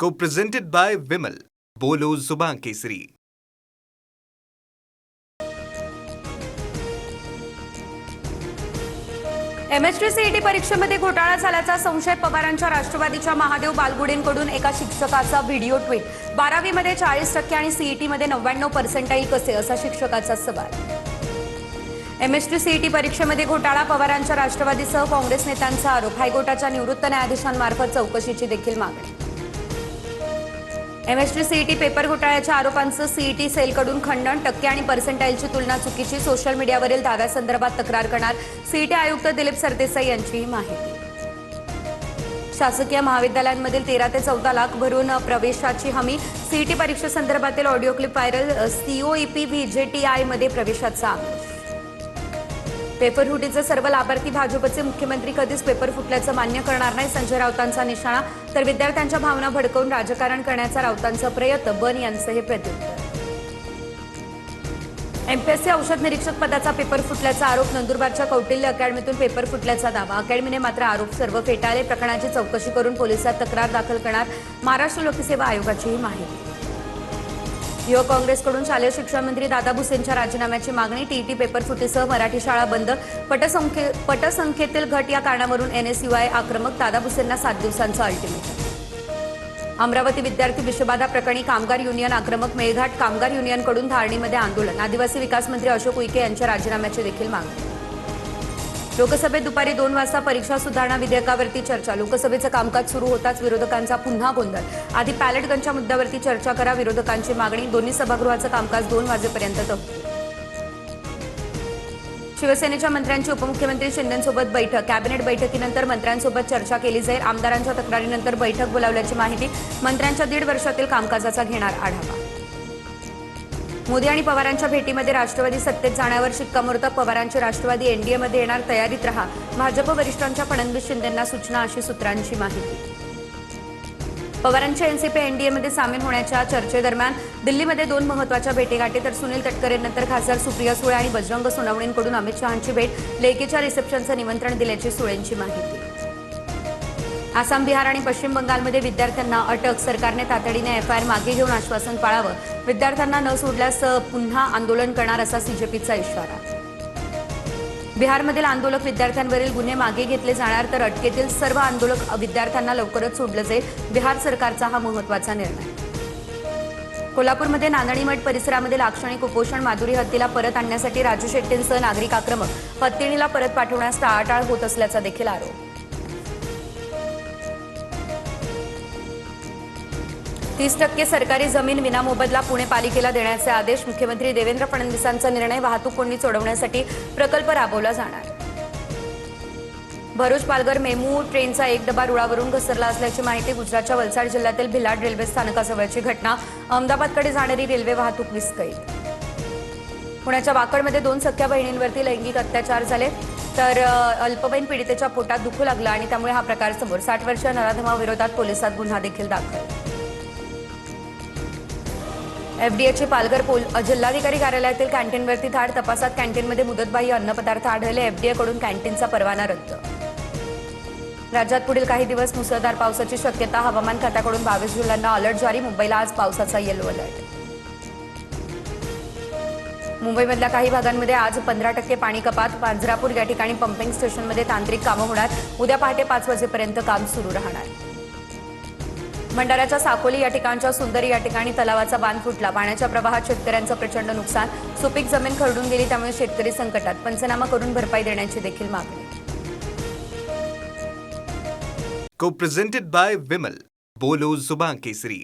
Co-presented by Vimal. बोलो जुबान केसरी. MST-CET परीक्षेमध्ये घोटाळा झाल्याचा संशय पवारांच्या राष्ट्रवादीच्या महादेव बालगुडेंकडून एका शिक्षकाचा व्हिडिओ ट्विट. 12वी मध्ये 40% आणि CET मध्ये 99% कसे असा शिक्षकाचा सवाल. MST-CET परीक्षेमध्ये घोटाळा, पवारांच्या राष्ट्रवादीसह काँग्रेस नेत्यांचा आरोप. हायकोर्टाच्या निवृत्त न्यायाधीशांमार्फत चौकशीची देखील मागणी. MST-CET पेपर घोटाळ्याच्या आरोपांचं CET सेलकडून खंडन. टक्के आणि पर्सेंटाईलची तुलना चुकीची. सोशल मीडियावरील दाव्यासंदर्भात तक्रार करणार. CET आयुक्त दिलीप सरदेसाई यांची माहिती. शासकीय महाविद्यालयांमधील 13 ते 14 लाख भरून प्रवेशाची हमी. CET परीक्षेसंदर्भातील audio clip viral. COEP VJTI मध्ये प्रवेशाचा आदेश. पेपर फुटीचे सर्व लाभार्थी. भाजपचे मुख्यमंत्री कधीच पेपर फुटल्याचं मान्य करणार नाही, संजय राऊतांचा निशाणा. तर विद्यार्थ्यांच्या भावना भडकवून राजकारण करण्याचा राऊतांचा प्रयत्न. बन यांचं हे प्रत्युत्तर. MPSC औषध निरीक्षक पदाचा पेपर फुटल्याचा आरोप. नंदुरबारच्या कौटिल्य अकॅडमीतून पेपर फुटल्याचा दावा. अकॅडमीने मात्र आरोप सर्व फेटाळले. प्रकरणाची चौकशी करून पोलिसात तक्रार दाखल करणार. महाराष्ट्र लोकसेवा आयोगाचीही माहिती. युवक काँग्रेसकडून शालेय शिक्षण मंत्री दादा भुसेंच्या राजीनाम्याची मागणी. TET पेपर फुटीसह मराठी शाळा बंद. पटसंख्येतील घट या कारणावरून NSUI आक्रमक. दादा भुसेंना 7 दिवसांचं अल्टिमेटम. अमरावती विद्यार्थी विषबाधा प्रकरणी कामगार युनियन आक्रमक. मेळघाट कामगार युनियनकडून धारणीमध्ये आंदोलन. आदिवासी विकास मंत्री अशोक उईके यांच्या राजीनाम्याची देखील मागणी. लोकसभेत दुपारी 2 वाजता परीक्षा सुधारणा विधेयकावरती चर्चा. लोकसभेचं कामकाज सुरू होताच विरोधकांचा पुन्हा गोंधळ. आधी पॅलेट गनच्या मुद्द्यावरती चर्चा करा, विरोधकांची मागणी. दोन्ही सभागृहाचं कामकाज 2 वाजेपर्यंत तहकूब. शिवसेनेच्या मंत्र्यांची उपमुख्यमंत्री शिंदेंसोबत बैठक. कॅबिनेट बैठकीनंतर मंत्र्यांसोबत चर्चा केली जाईल. आमदारांच्या तक्रारीनंतर बैठक बोलावल्याची माहिती. मंत्र्यांच्या 1.5 वर्षातील कामकाजाचा घेणार आढावा. मोदी आणि पवारांच्या भेटीमध्ये राष्ट्रवादी सत्तेत जाण्यावर शिक्कामोर्तब. पवारांची राष्ट्रवादी NDAमध्ये येणार, तयारीत रहा. भाजप वरिष्ठांच्या फडणवीस शिंदेंना सूचना, अशी सूत्रांची माहिती. पवारांच्या NCP NDAमध्ये सामील होण्याच्या चर्चेदरम्यान दिल्लीमध्ये 2 महत्त्वाच्या भेटीगाठी. तर सुनील तटकरेंनंतर खासदार सुप्रिया सुळे आणि बजरंग सोनवणेंकडून अमित शहांची भेट. लेकीच्या रिसेप्शनचं निमंत्रण दिल्याची सुळेंची माहिती. आसाम, बिहार आणि पश्चिम बंगालमध्ये विद्यार्थ्यांना अटक. सरकारने तातडीने FIR मागे घेऊन आश्वासन पाळावं. विद्यार्थ्यांना न सोडल्यास पुन्हा आंदोलन करणार, असा CJPचा इशारा. बिहारमधील आंदोलक विद्यार्थ्यांवरील गुन्हे मागे घेतले जाणार. तर अटकेतील सर्व आंदोलक विद्यार्थ्यांना लवकरच सोडलं जाईल. बिहार सरकारचा हा महत्त्वाचा निर्णय. कोल्हापूरमध्ये नांदणी मठ परिसरामध्ये लाक्षणिक उपोषण. माधुरी हत्तीला परत आणण्यासाठी राजू शेट्टींसह नागरिक आक्रमक. हत्तीणीला परत पाठवण्यास टाळाटाळ होत असल्याचा देखील आरोप. 30% सरकारी जमीन विनामोबदला पुणे पालिकेला देण्याचे आदेश. मुख्यमंत्री देवेंद्र फडणवीसांचा निर्णय. वाहतूक कोंडी सोडवण्यासाठी प्रकल्प राबवला जाणार. भरूच पालघर मेमू ट्रेनचा एक डबा रुळावरून घसरला असल्याची माहिती. गुजरातच्या वलसाड जिल्ह्यातील भिलाड रेल्वे स्थानकाजवळची घटना. अहमदाबादकडे जाणारी रेल्वे वाहतूक विस्कळीत. पुण्याच्या वाकडमध्ये 2 सख्या बहिणींवरती लैंगिक अत्याचार झाले. तर अल्पवयीन पीडितेच्या पोटात दुखू लागलं आणि त्यामुळे हा प्रकार समोर. 60 वर्षीय नराधमाविरोधात पोलिसात गुन्हा देखील दाखल. FDAची पालघर जिल्हाधिकारी कार्यालयातील कॅन्टीनवरती धाड. तपासात कॅन्टीनमध्ये मुदतबाह्य अन्नपदार्थ आढळले. FDAकडून कॅन्टीनचा परवाना रद्द. राज्यात पुढील काही दिवस मुसळधार पावसाची शक्यता. हवामान खात्याकडून 22 जिल्ह्यांना अलर्ट जारी. मुंबईला आज पावसाचा येलो अलर्ट. मुंबईमधल्या काही भागांमध्ये आज 15% पाणी कपात. पांझरापूर या ठिकाणी पंपिंग स्टेशनमध्ये तांत्रिक कामं होणार. उद्या पहाटे 5 वाजेपर्यंत काम सुरू राहणार. भंडाऱ्याच्या साकोली या ठिकाणच्या सुंदरी या ठिकाणी तलावाचा बांध फुटला. पाण्याच्या प्रवाहात शेतकऱ्यांचं प्रचंड नुकसान. सुपीक जमीन खरडून गेली, त्यामुळे शेतकरी संकटात. पंचनामा करून भरपाई देण्याची देखील मागणी. Co-presented by Vimal. बोलो जुबान केसरी.